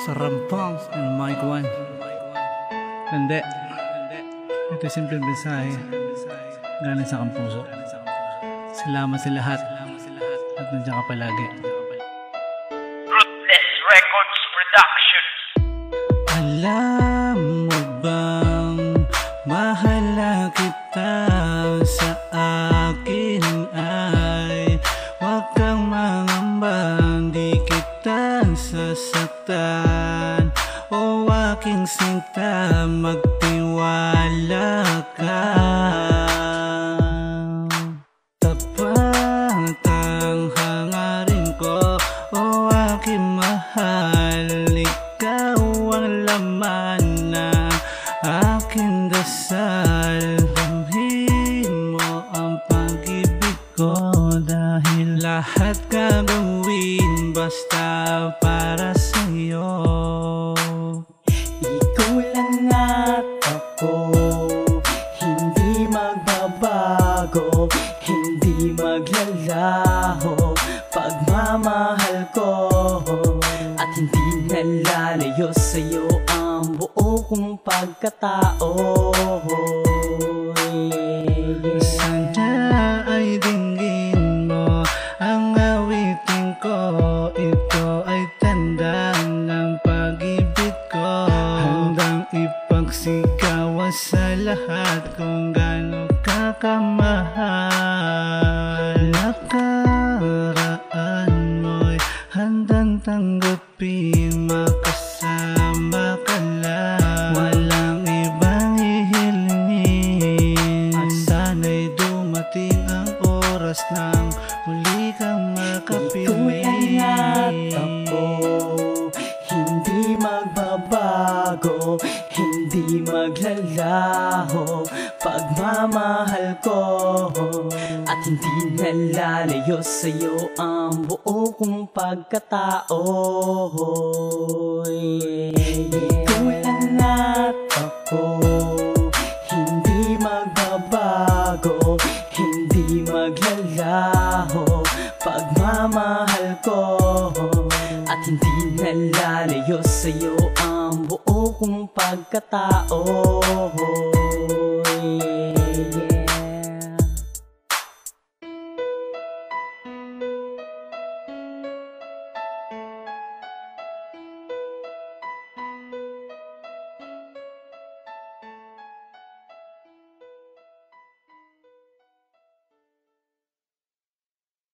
sa rampang ng Mike One. Hindi. Ito simple mensahe galing sa kampuso. Salamat sa lahat at nandiyan ka palagi. Ruthless Records Production. Alam mo bang mahal kita, sa akin ay huwag kang mangamba, di kita sasaktan. O aking sinta, magtiwala ka. Tapat ang hangarin ko, o aking mahal, ikaw ang laman na aking dasal. Damhin mo ang pag-ibig ko, dahil lahat gagawin basta para sa'yo. Ikaw lang at ako, hindi magbabago, hindi maglalaho pagmamahal ko, at hindi nalalayo sa'yo ang buo kong pagkatao. Sana ay dinggin mo ang awitin ko, ito ay tanda ng pag-ibig ko. Handang ipagsigawan sa lahat kung gaano ka kamahal. Nakaraan mo'y handang tanggapin, makasama ka lang, walang ibang hihilingin. At sana'y dumating ang oras nang muli kang makapiling. Ikaw lang at ako, hindi magbabago, hindi maglalaho pagmamahal ko, at hindi nalalayo sa'yo ang buo kong pagkatao. Ikaw lang at ako, hindi magbabago, hindi maglalaho pagmamahal ko, at hindi nalalayo sa'yo ang buo kong pagkatao.